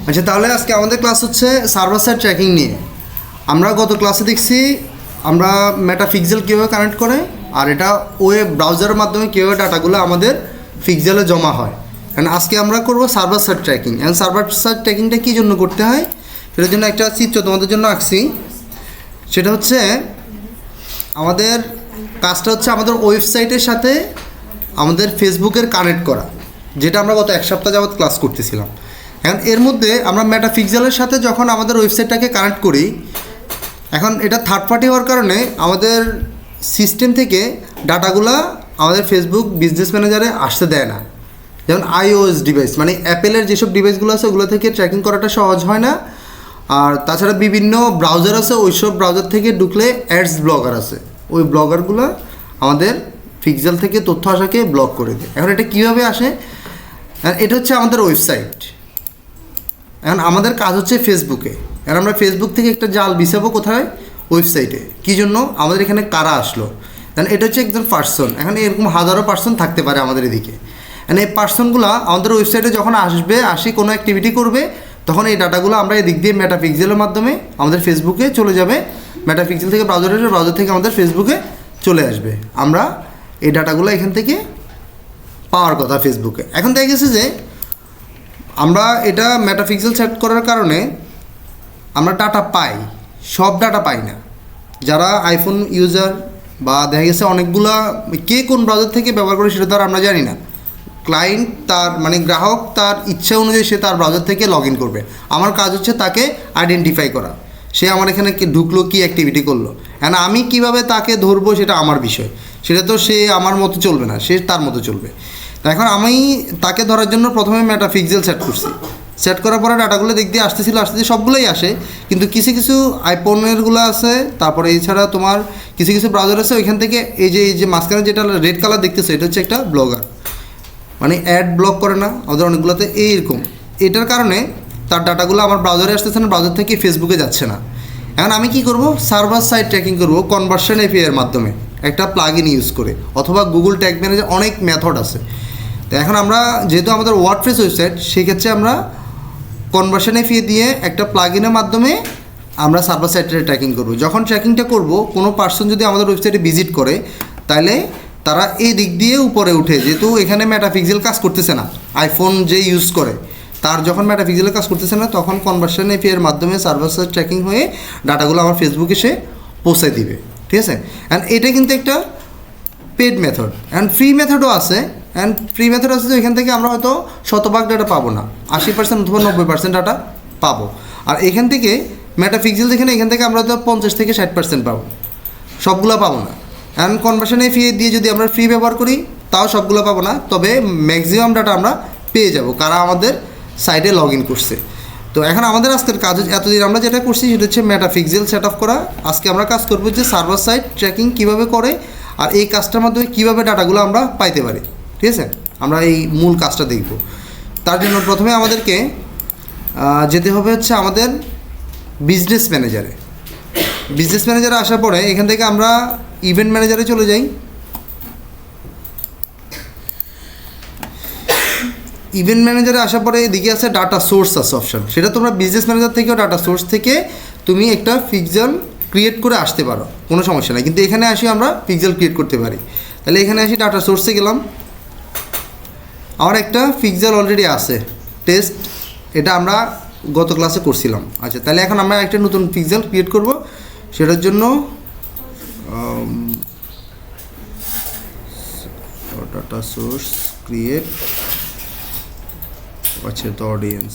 আচ্ছা, তাহলে আজকে আমাদের ক্লাস হচ্ছে সার্ভার সাইড ট্র্যাকিং নিয়ে। আমরা গত ক্লাসে দেখছি আমরা মেটাপিক্সেল কীভাবে কানেক্ট করে, আর এটা ওয়েব ব্রাউজারের মাধ্যমে কীভাবে ডাটাগুলো আমাদের পিক্সেলে জমা হয়। কারণ আজকে আমরা করব সার্ভার সাইড ট্র্যাকিং। এখন সার্ভার সাইড ট্র্যাকিংটা কী জন্য করতে হয় সেটার জন্য একটা চিত্র তোমাদের জন্য আঁকছি। সেটা হচ্ছে আমাদের কাজটা হচ্ছে আমাদের ওয়েবসাইটের সাথে আমাদের ফেসবুকের কানেক্ট করা, যেটা আমরা গত এক সপ্তাহ যাবৎ ক্লাস করতেছিলাম। এখন এর মধ্যে আমরা মেটাপিক্সেলের সাথে যখন আমাদের ওয়েবসাইটটাকে কানেক্ট করি, এখন এটা থার্ড পার্টি হওয়ার কারণে আমাদের সিস্টেম থেকে ডাটাগুলো আমাদের ফেসবুক বিজনেস ম্যানেজারে আসতে দেয় না। যেমন iOS ডিভাইস, মানে অ্যাপেলের যেসব ডিভাইসগুলো আছে ওগুলো থেকে ট্র্যাকিং করাটা সহজ হয় না। আর তাছাড়া বিভিন্ন ব্রাউজার আছে, ওইসব ব্রাউজার থেকে ঢুকলে অ্যাডস ব্লগার আছে, ওই ব্লগারগুলো আমাদের পিক্সেল থেকে তথ্য আসাকে ব্লক করে দেয়। এখন এটা কীভাবে আসে? এটা হচ্ছে আমাদের ওয়েবসাইট। এখন আমাদের কাজ হচ্ছে ফেসবুকে। এখন আমরা ফেসবুক থেকে একটা জাল বিছাবো কোথায়? ওয়েবসাইটে। কী জন্য? আমাদের এখানে কারা আসলো। কারণ এটা হচ্ছে একজন পার্সন। এখন এরকম হাজারো পার্সন থাকতে পারে আমাদের এদিকে। মানে এই পার্সনগুলো আমাদের ওয়েবসাইটে যখন আসি কোনো অ্যাক্টিভিটি করবে, তখন এই ডাটাগুলো আমরা এদিক দিয়ে মেটাপিক্সেলের মাধ্যমে আমাদের ফেসবুকে চলে যাবে। মেটাপিক্সেল থেকে ব্রাউজারে আসবে, ব্রাউজার থেকে আমাদের ফেসবুকে চলে আসবে। আমরা এই ডাটাগুলো এখান থেকে পাওয়ার কথা ফেসবুকে। এখন দেখা গেছে যে আমরা এটা মেটাপিক্সেল সেট করার কারণে আমরা ডাটা পাই, সব ডাটা পাই না। যারা আইফোন ইউজার বা দেখা গেছে অনেকগুলা, কে কোন ব্রাউজার থেকে ব্যবহার করে সেটা তো আর আমরা জানি না। ক্লায়েন্ট তার মানে গ্রাহক তার ইচ্ছা অনুযায়ী সে তার ব্রাউজার থেকে লগ ইন করবে। আমার কাজ হচ্ছে তাকে আইডেন্টিফাই করা, সে আমার এখানে ঢুকলো, কী অ্যাক্টিভিটি করলো। এখন আমি কিভাবে তাকে ধরবো সেটা আমার বিষয়, সেটা তো সে আমার মতো চলবে না, সে তার মতো চলবে। এখন আমি তাকে ধরার জন্য প্রথমে মেটাপিক্সেল সেট করছি। সেট করার পরে ডাটাগুলো দিক দিয়ে আসতেছিল সবগুলোই আসে, কিন্তু কিছু কিছু আইফোনেরগুলো আছে, তারপরে এছাড়া তোমার কিছু কিছু ব্রাউজার আছে, ওইখান থেকে এই যে মাঝখানে যেটা রেড কালার দেখতেছে এটা হচ্ছে একটা ব্লগার, মানে অ্যাড ব্লক করে না আমাদের অনেকগুলোতে এইরকম। এটার কারণে তার ডাটাগুলো আমার ব্রাউজারে আসতেছে না, ব্রাউজার থেকে ফেসবুকে যাচ্ছে না। এখন আমি কি করব? সার্ভার সাইড ট্র্যাকিং করব কনভার্সন এপিআই এর মাধ্যমে, একটা প্লাগইন ইউজ করে, অথবা গুগল ট্যাগ ম্যানেজার, অনেক মেথড আছে। তো এখন আমরা যেহেতু আমাদের ওয়ার্ডপ্রেস ওয়েবসাইট, সেক্ষেত্রে আমরা কনভার্সন এপিআই দিয়ে একটা প্লাগইনের মাধ্যমে আমরা সার্ভার সাইডে ট্র্যাকিং করব। যখন ট্র্যাকিংটা করব, কোনো পার্সন যদি আমাদের ওয়েবসাইটে ভিজিট করে, তাহলে তারা এই দিক দিয়ে উপরে উঠে, যেহেতু এখানে মেটাপিক্সেল কাজ করতেছে না, আইফোন যে ইউজ করে তার যখন মেটাপিক্সেলের কাজ করতেছে না, তখন কনভার্সন এপিআই এর মাধ্যমে সার্ভার সাইড ট্র্যাকিং হয়ে ডাটাগুলো আমার ফেসবুকে সে পৌঁছায় দিবে। ঠিক আছে? অ্যান্ড এটা কিন্তু একটা পেড মেথড। অ্যান্ড ফ্রি মেথডও আছে। অ্যান্ড ফ্রি মেথড আছে যে এখান থেকে আমরা হয়তো 100% ডাটা পাবো না, 80% অথবা 90% ডাটা পাবো। আর এখান থেকে মেটাপিক্সেল যেখানে, এখান থেকে আমরা হয়তো 50 থেকে 60% পাবো, সবগুলো পাবো না। অ্যান্ড কনভার্সন এপিআই দিয়ে যদি আমরা ফ্রি ব্যবহার করি, তাও সবগুলো পাবো না, তবে ম্যাক্সিমাম ডাটা আমরা পেয়ে যাব কারা আমাদের সাইটে লগ ইন করছে। তো এখন আমাদের আজকের কাজ, এতদিন আমরা যেটা করছি সেটা হচ্ছে মেটাপিক্সেল সেট আপ করা। আজকে আমরা কাজ করবো যে সার্ভার সাইড ট্র্যাকিং কীভাবে করে, আর এই কাজটার মাধ্যমে কীভাবে ডাটাগুলো আমরা পাইতে পারি। ঠিক আছে? আমরা এই মূল কাজটা দেখব। তার জন্য প্রথমে আমাদেরকে যেতে হবে হচ্ছে আমাদের বিজনেস ম্যানেজারে। বিজনেস ম্যানেজারে আসার পরে এখান থেকে আমরা ইভেন্ট ম্যানেজারে চলে যাই। ইভেন্ট ম্যানেজারে আসার পরে এদিকে আছে ডাটা সোর্স আছে অপশান, সেটা তোমরা বিজনেস ম্যানেজার থেকেও ডাটা সোর্স থেকে তুমি একটা পিক্সেল ক্রিয়েট করে আসতে পারো, কোনো সমস্যা নেই। কিন্তু এখানে আসি আমরা পিক্সেল ক্রিয়েট করতে পারি। তাহলে এখানে আসি ডাটা সোর্সে গেলাম, আমার একটা পিক্সেল অলরেডি আছে টেস্ট, এটা আমরা গত ক্লাসে করছিলাম। আচ্ছা, তাহলে এখন আমরা একটা নতুন পিক্সেল ক্রিয়েট করব। সেটার জন্য ডাটা সোর্স ক্রিয়েট, আচ্ছা তো অডিয়েন্স,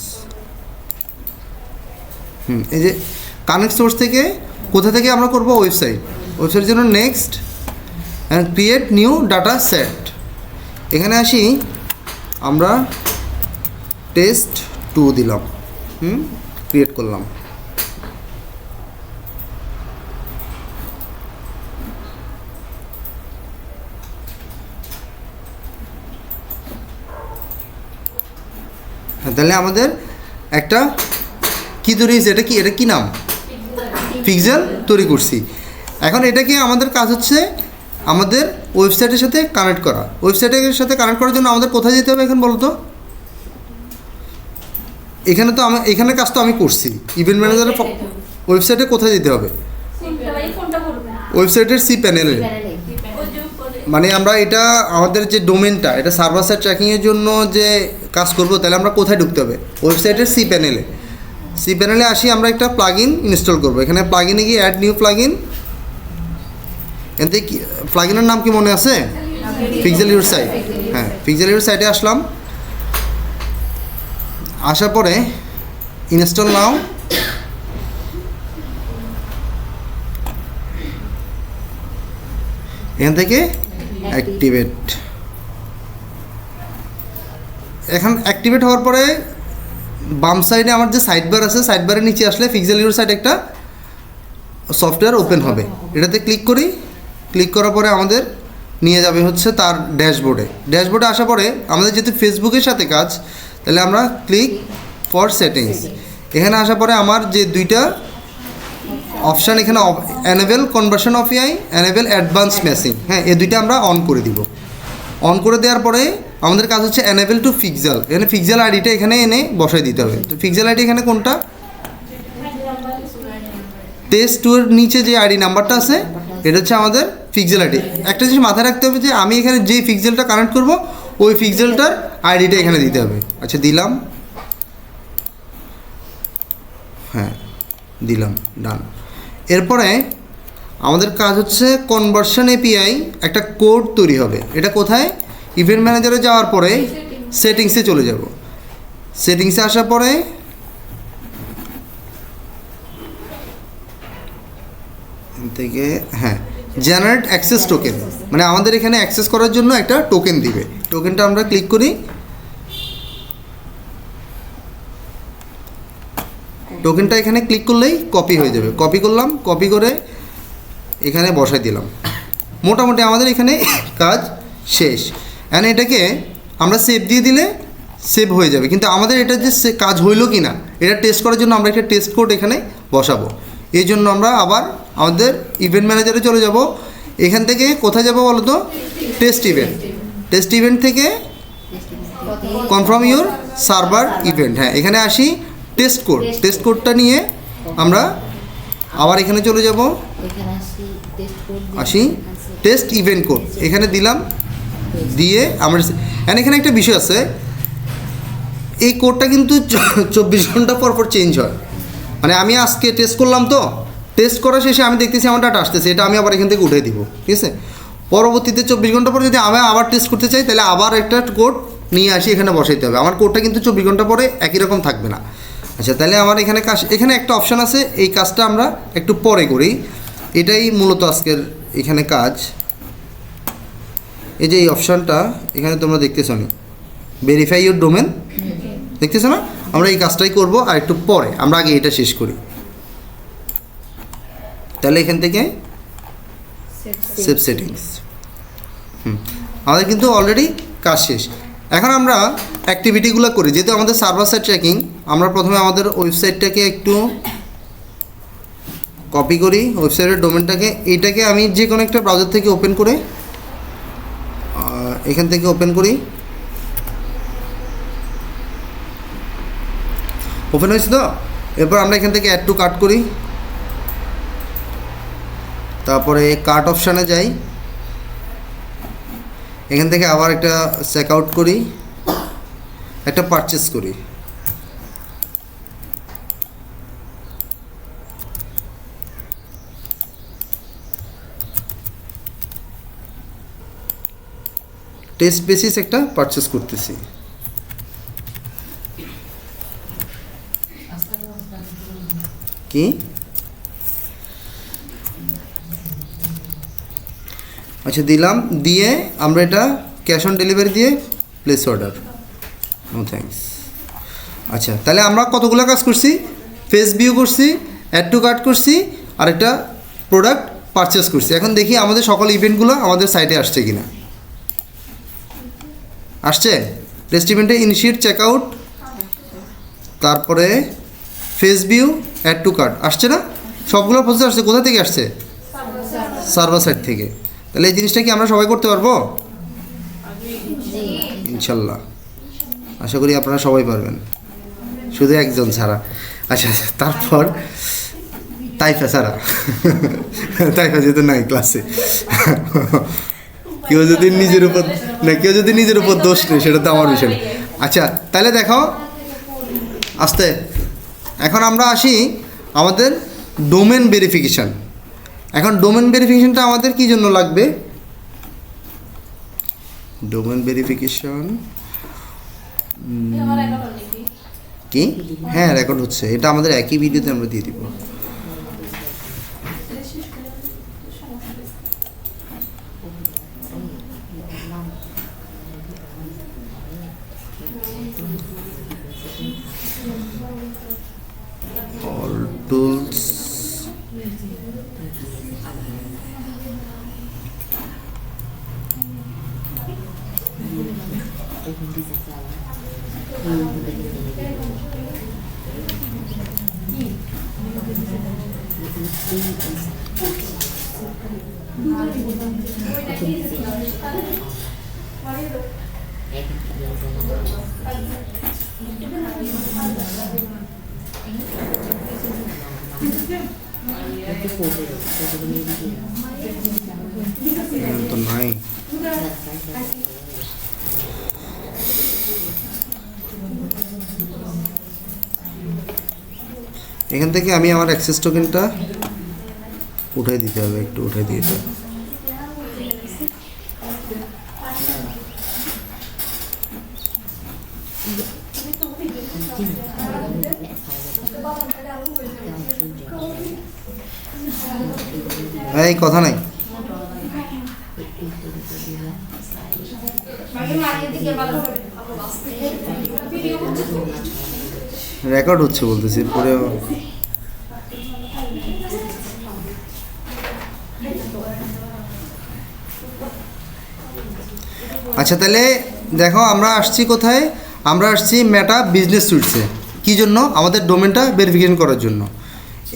এই যে কানেক্ট সোর্স থেকে কোথা থেকে আমরা করব? ওয়েবসাইটের জন্য next and create new data set. এখানে আসি, আমরা টেস্ট 2 দিলাম, ক্রিয়েট করলাম। তাহলে আমাদের একটা কী তৈরি হয়েছে, এটা কি নাম? পিক্সেল তৈরি করছি। এখন এটাকে আমাদের কাজ হচ্ছে আমাদের ওয়েবসাইটের সাথে কানেক্ট করা। ওয়েবসাইটের সাথে কানেক্ট করার জন্য আমাদের কোথায় যেতে হবে এখন বলো তো? এখানে তো আমি এখানে কাজ তো আমি করছি। ইভেন্ট ম্যানেজারের ওয়েবসাইটে কোথায় যেতে হবে? ওয়েবসাইটের সি প্যানেলে। মানে আমরা এটা আমাদের যে ডোমেনটা এটা সার্ভার সাইড ট্র্যাকিংয়ের জন্য যে কাজ করব, তাহলে আমরা কোথায় ঢুকতে হবে? ওয়েবসাইটের সি প্যানেলে। সি প্যানেলে আসি, আমরা একটা প্লাগ ইন ইনস্টল করবো। এখানে প্লাগ ইনে গিয়ে অ্যাড নিউ প্লাগ ইন। এতে কি প্লাগ ইনের নাম কি মনে আছে? Pixel your site. হ্যাঁ, পিক্সেল ইউর সাইটে আসলাম। আসার পরে ইনস্টল নাও। এখান থেকে অ্যাক্টিভেট। এখন অ্যাক্টিভেট হওয়ার পরে বাম সাইডে আমার যে সাইড বার আছে, সাইড বারের নিচে আসলে পিক্সেল ইউর সাইট একটা সফটওয়্যার ওপেন হবে। এটাতে ক্লিক করি। ক্লিক করার পরে আমাদের নিয়ে যাবে হচ্ছে তার ড্যাশবোর্ডে। ড্যাশবোর্ডে আসার পরে আমাদের যেহেতু ফেসবুকের সাথে কাজ, তাহলে আমরা ক্লিক ফর সেটিংস। এখানে আসার পরে আমার যে দুইটা অপশান এখানে enable conversion of AI, enable advance matching, হ্যাঁ এই দুইটা আমরা অন করে দিব। অন করে দেওয়ার পরে আমাদের কাজ হচ্ছে এনেবেল টু পিক্সেল। এখানে পিক্সেল আইডিটা এখানে এনে বসাই দিতে হবে। তো পিক্সেল আইডি এখানে কোনটা? টেস্ট টুর নিচে যে আইডি নাম্বারটা আছে এটা হচ্ছে আমাদের পিক্সেল আইডি। একটা জিনিস মাথায় রাখতে হবে যে আমি এখানে যে পিক্সেলটা কানেক্ট করব ওই পিক্সেলটার আইডিটা এখানে দিতে হবে। আচ্ছা দিলাম, হ্যাঁ দিলাম, ডান। এরপরে আমাদের কাজ হচ্ছে কনভার্সন এপিআই একটা কোড তৈরি হবে। এটা কোথায়? ইভেন্ট ম্যানেজারে যাওয়ার পরে সেটিংসে চলে যাব। সেটিংসে আসার পরে থেকে হ্যাঁ জেনারেট অ্যাক্সেস টোকেন, মানে আমাদের এখানে অ্যাক্সেস করার জন্য একটা টোকেন দিবে। টোকেনটা আমরা ক্লিক করি। টোকেনটা এখানে ক্লিক করলেই কপি হয়ে যাবে। কপি করলাম, কপি করে এখানে বসাই দিলাম। মোটামুটি আমাদের এখানে কাজ শেষ। এখন এটাকে আমরা সেভ দিয়ে দিলে সেভ হয়ে যাবে। কিন্তু আমাদের এটা যে কাজ হইলো কি না এটা টেস্ট করার জন্য আমরা একটা টেস্ট কোড এখানে বসাবো। এই জন্য আমরা আবার আমাদের ইভেন্ট ম্যানেজারে চলে যাব। এখান থেকে কোথায় যাব বলো তো? Test event. টেস্ট ইভেন্ট থেকে কনফার্ম ইউর সার্ভার ইভেন্ট, হ্যাঁ এখানে আসি। টেস্ট কোড, টেস্ট কোডটা নিয়ে আমরা আবার এখানে চলে যাব। আসি টেস্ট ইভেন্ট কোড এখানে দিলাম। দিয়ে আমরা এখানে একটা বিষয় আছে, এই কোডটা কিন্তু 24 ঘন্টা পর পর চেঞ্জ হয়। মানে আমি আজকে টেস্ট করলাম, তো টেস্ট করা শেষে আমি দেখতেছি আমার ডাটা আসতেছে, এটা আমি আবার এখান থেকে উঠে দিব, ঠিক আছে? পরবর্তীতে 24 ঘন্টা পর যদি আমি আবার টেস্ট করতে চাই তাহলে আবার একটা কোড নিয়ে আসি এখানে বসাইতে হবে। আমার কোডটা কিন্তু 24 ঘন্টা পরে একই রকম থাকবে না। আচ্ছা তাহলে আমার এখানে কাজ, এখানে একটা অপশান আছে, এই কাজটা আমরা একটু পরে করি। এটাই মূলত আজকের এখানে কাজ। এই যে এই অপশানটা এখানে তোমরা দেখতেছো না, ভেরিফাই ইউর ডোমেন, দেখতেছো না? আমরা এই কাজটাই করব আর একটু পরে, আমরা আগে এটা শেষ করি। তাহলে এখান থেকে সেভ সেটিংস, আমাদের কিন্তু অলরেডি কাজ শেষ। এখন আমরা অ্যাক্টিভিটিগুলো করি। যেহেতু আমাদের সার্ভার সাইড ট্র্যাকিং, আমরা প্রথমে আমাদের ওয়েবসাইটটাকে একটু কপি করি, ওয়েবসাইটের ডোমেনটাকে। এইটাকে আমি যে কোনো একটা ব্রাউজার থেকে ওপেন করে এখান থেকে ওপেন করি। ওপেন হয়েছে তো? এরপর আমরা এখান থেকে অ্যাড টু কার্ট করি। তারপরে কার্ট অপশানে যাই। এখান থেকে আবার একটা চেক আউট করি, একটা পারচেস করি। টেস্ট বেসিস একটা পারচেস করতেছি। কি আচ্ছা দিলাম, দিয়ে আমরা এটা ক্যাশ অন ডেলিভারি দিয়ে প্লেস অর্ডার, নো থ্যাঙ্কস। আচ্ছা তাহলে আমরা কতগুলো কাজ করছি? ফেস ভিউ করছি, অ্যাড টু কার্ট করছি, আর একটা প্রোডাক্ট পারচেস করছি। এখন দেখি আমাদের সকল ইভেন্টগুলো আমাদের সাইটে আসছে কিনা। আসছে। টেস্ট ইভেন্টে ইনিশিয়েট চেক আউট, তারপরে page view, add to cart আসছে না? সবগুলো প্রসেস আসছে। কোথা থেকে আসছে? সার্ভার সাইড থেকে। তাহলে এই জিনিসটা কি আমরা সবাই করতে পারবো? ইনশাল্লাহ, আশা করি আপনারা সবাই পারবেন। শুধু একজন ছাড়া। আচ্ছা তারপর তাইফা ছাড়া, তাইফা যেহেতু নাই ক্লাসে। কেউ যদি নিজের উপর দোষ নেই সেটা তো আমার বিষয় না। আচ্ছা তাহলে দেখো আস্তে, এখন আমরা আসি আমাদের ডোমেন ভেরিফিকেশান। এখন ডোমেন ভেরিফিকেশানটা আমাদের কী জন্য লাগবে? ডোমেন ভেরিফিকেশন কি? হ্যাঁ রেকর্ড হচ্ছে, এটা আমাদের একই ভিডিওতে আমরা দিয়ে দিব। অল টুলস তো নাই। এখান থেকে আমি আমার অ্যাক্সেস টোকেনটা উঠাই দিতে হবে, একটু উঠাই দিতে হবে। এই কথা নাই, রেকর্ড হচ্ছে বলতেছি পরে। আচ্ছা তাহলে দেখো আমরা আসছি কোথায়? আমরা আসছি মেটা বিজনেস সুইটসে। কী জন্য? আমাদের ডোমেনটা ভেরিফিকেশন করার জন্য।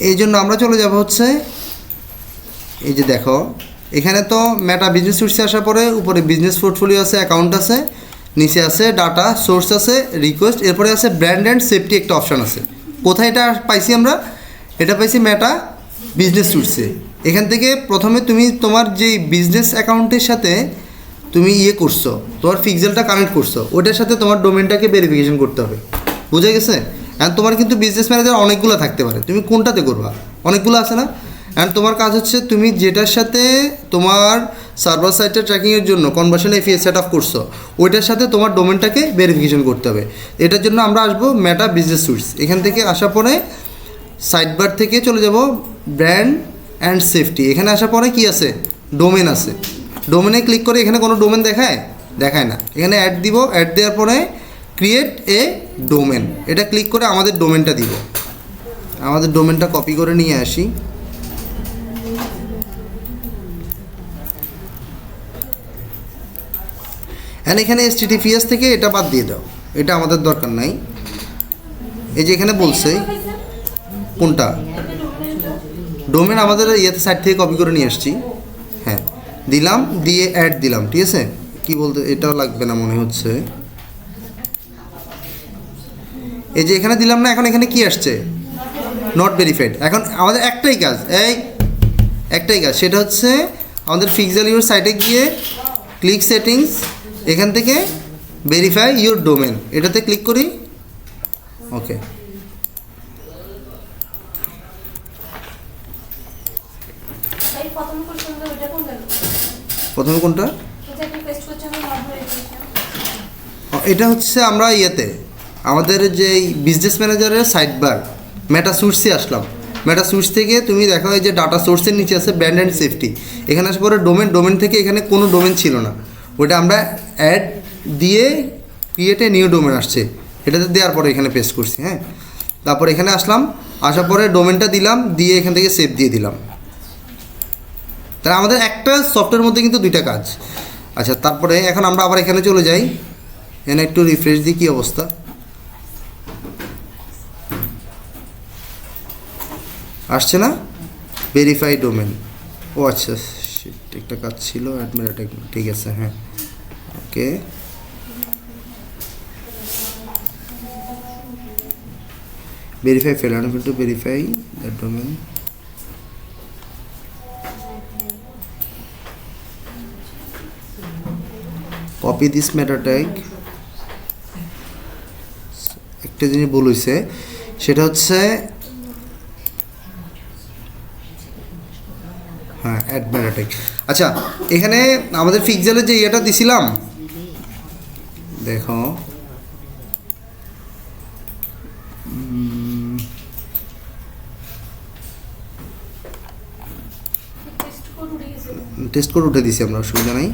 এই জন্য আমরা চলে যাব হচ্ছে এই যে দেখো এখানে তো মেটা বিজনেস সুইটসে আসার পরে উপরে বিজনেস পোর্টফোলিও আছে, অ্যাকাউন্ট আছে, নিচে আছে ডাটা সোর্স আছে, রিকোয়েস্ট, এরপরে আছে ব্র্যান্ড অ্যান্ড সেফটি একটা অপশান আছে। কোথায় এটা পাইছি আমরা? এটা পাইছি মেটা বিজনেস সুইটসে। এখান থেকে প্রথমে তুমি তোমার যেই বিজনেস অ্যাকাউন্টের সাথে তুমি করছো, তোমার পিক্সেলটা কানেক্ট করছো, ওটার সাথে তোমার ডোমেনটাকে ভেরিফিকেশন করতে হবে। বুঝা গেছে? অ্যান্ড তোমার কিন্তু বিজনেস ম্যানেজার অনেকগুলো থাকতে পারে, তুমি কোনটাতে করবা? অনেকগুলো আছে না? অ্যান্ড তোমার কাজ হচ্ছে তুমি যেটার সাথে তোমার সার্ভার সাইটটা ট্র্যাকিংয়ের জন্য কনভার্সন এপিআই সেট আপ করছো, ওইটার সাথে তোমার ডোমেনটাকে ভেরিফিকেশন করতে হবে। এটার জন্য আমরা আসবো মেটা বিজনেস সুইটস। এখান থেকে আসার পরে সাইডবার থেকে চলে যাব ব্র্যান্ড অ্যান্ড সেফটি। এখানে আসার পরে কি আছে? ডোমেন আছে। ডোমেনে ক্লিক করে এখানে কোনো ডোমেন দেখায় না। এখানে অ্যাড দিব, অ্যাড দেওয়ার পরে ক্রিয়েট এ ডোমেন, এটা ক্লিক করে আমাদের ডোমেনটা দিব। আমাদের ডোমেনটা কপি করে নিয়ে আসি। অ্যান্ড এখানে HTTPS থেকে এটা বাদ দিয়ে দাও, এটা আমাদের দরকার নাই। এই যে এখানে বলছে কোনটা ডোমেন আমাদের সাইট থেকে কপি করে নিয়ে আসছি। হ্যাঁ দিলাম, দিয়ে অ্যাড দিলাম, ঠিক আছে। কি বলতে এটাও লাগবে না মনে হচ্ছে। এই যে এখানে দিলাম না, এখন এখানে কি আসছে? Not verified. এখন আমাদের একটাই কাজ, সেটা হচ্ছে আমাদের পিক্সেল ইউর সাইটে গিয়ে ক্লিক সেটিংস, এখান থেকে ভেরিফাই ইউর ডোমেন, এটাতে ক্লিক করি। ওকে, প্রথমে কোনটা? এটা হচ্ছে আমরা আমাদের যে বিজনেস ম্যানেজারের সাইড বার মেটা সুইটসে আসলাম। মেটা সুইটস থেকে তুমি দেখো এই যে ডাটা সোর্সের নিচে আছে ব্র্যান্ড অ্যান্ড সেফটি। এখানে আসার পরে ডোমেন থেকে এখানে কোনো ডোমেন ছিল না, ওটা আমরা অ্যাড দিয়ে ক্রিয়েটে নিউ ডোমেন আসছে, এটাতে দেওয়ার পরে এখানে পেস্ট করছি। হ্যাঁ, তারপর এখানে আসলাম, আসার পরে ডোমেনটা দিলাম, দিয়ে এখান থেকে সেভ দিয়ে দিলাম। তাহলে আমাদের একটা সফটওয়্যারের মধ্যে কিন্তু দুইটা কাজ। আচ্ছা, তারপরে এখন আমরা আবার এখানে চলে যাই, এখানে একটু রিফ্রেশ দিই কী অবস্থা। আসছে না ভেরিফাই ডোমেন? ও আচ্ছা, একটা কাজ ছিল অ্যাডমিন, ঠিক আছে। হ্যাঁ, ওকে। verify failed. I'm going to verify that domain. Copy this meta tag. একটা জিনিস ভুল হয়েছে, সেটা হচ্ছে হ্যাঁ অ্যাড মেটা ট্যাগ। আচ্ছা এখানে আমাদের পিক্সেলের যে ইয়েটা দিছিলাম দেখো, টেস্ট কোড উঠে দিছি আমরা, অসুবিধা নাই।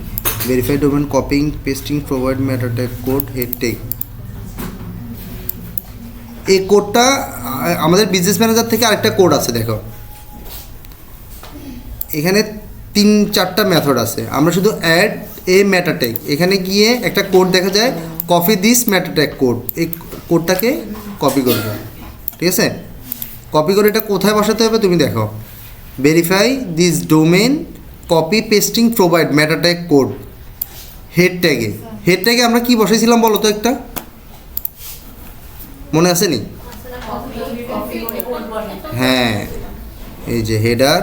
Verify domain, copying, pasting, provide meta tag code, head tag. এই কোডটা আমাদের বিজনেস ম্যানেজার থেকে আরেকটা কোড আছে দেখো, এখানে 3-4টা মেথড আছে। আমরা শুধু অ্যাড এ মেটা ট্যাগ, এখানে গিয়ে একটা কোড দেখা যায় copy this meta tag code, এই কোডটাকে কপি করবে, ঠিক আছে? কপি করে এটা কোথায় বসাতে হবে তুমি দেখো, verify this domain, copy pasting provide meta tag code, head ট্যাগে। হেড ট্যাগে আমরা কি বসাইছিলাম বলো তো, একটা মনে আছে নি? হ্যাঁ এই যে হেডার,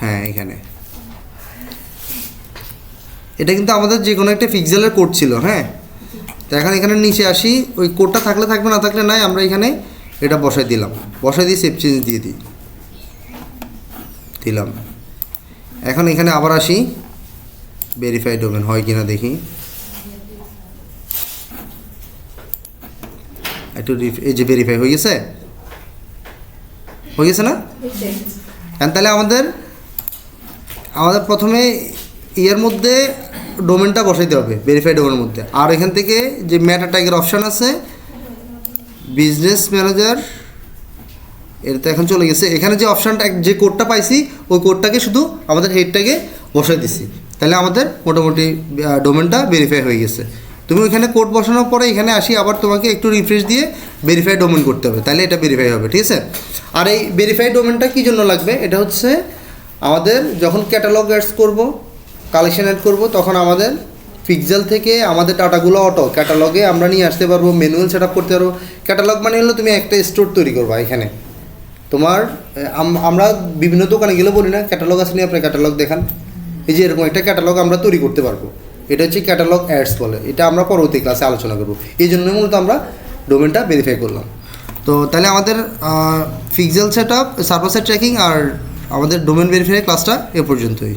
হ্যাঁ এখানে এটা কিন্তু আমাদের যে কোনো একটা পিক্সেলের কোড ছিল। হ্যাঁ তো এখন এখানে নিচে আসি, ওই কোডটা থাকলে থাকবে, না থাকলে নাই, আমরা এখানে এটা বসাই দিলাম, বসাই দিয়ে সেভ চেঞ্জ দিয়ে দিলাম। এখন এখানে আবার আসি, ভেরিফাই ডোমেন হয় কিনা দেখি, একটু এই যে ভেরিফাই হয়ে গেছে, হয়ে গেছে না? তাহলে আমাদের প্রথমে ইয়ের মধ্যে ডোমেনটা বসাইতে হবে, ভেরিফাই ডোমেনের মধ্যে। আর এখান থেকে যে মেটা ট্যাগের অপশান আছে বিজনেস ম্যানেজার, এটা তো এখন চলে গেছে, এখানে যে অপশানটা যে কোডটা পাইছি ওই কোডটাকে শুধু আমাদের হেড ট্যাগে বসাই দিছি, তাহলে আমাদের মোটামুটি ডোমেনটা ভেরিফাই হয়ে গেছে। তুমি ওইখানে কোড বসানোর পরে এখানে আসি, আবার তোমাকে একটু রিফ্রেশ দিয়ে ভেরিফাই ডোমেন করতে হবে, তাহলে এটা ভেরিফাই হবে, ঠিক আছে? আর এই ভেরিফাই ডোমেনটা কী জন্য লাগবে, এটা হচ্ছে আমাদের যখন ক্যাটালগ অ্যাডস করব, কালেকশন অ্যাড করব, তখন আমাদের পিক্সেল থেকে আমাদের ডাটাগুলো অটো ক্যাটালগে আমরা নিয়ে আসতে পারবো, ম্যানুয়াল সেট আপ করতে পারবো। ক্যাটালগ মানে হলো তুমি একটা স্টোর তৈরি করবা, এখানে তোমার আমরা বিভিন্ন দোকানে গেলে বলি না ক্যাটালগ আছে নিয়ে আপনি ক্যাটালগ দেখান, এই যে এরকম একটা ক্যাটালগ আমরা তৈরি করতে পারবো, এটা হচ্ছে ক্যাটালগ অ্যাডস বলে। এটা আমরা পরবর্তী ক্লাসে আলোচনা করবো, এই জন্য মূলত আমরা ডোমেনটা ভেরিফাই করলাম। তো তাহলে আমাদের pixel set up, server side tracking আর আমাদের ডোমেন ভেরিফাই ক্লাসটা এ পর্যন্তই।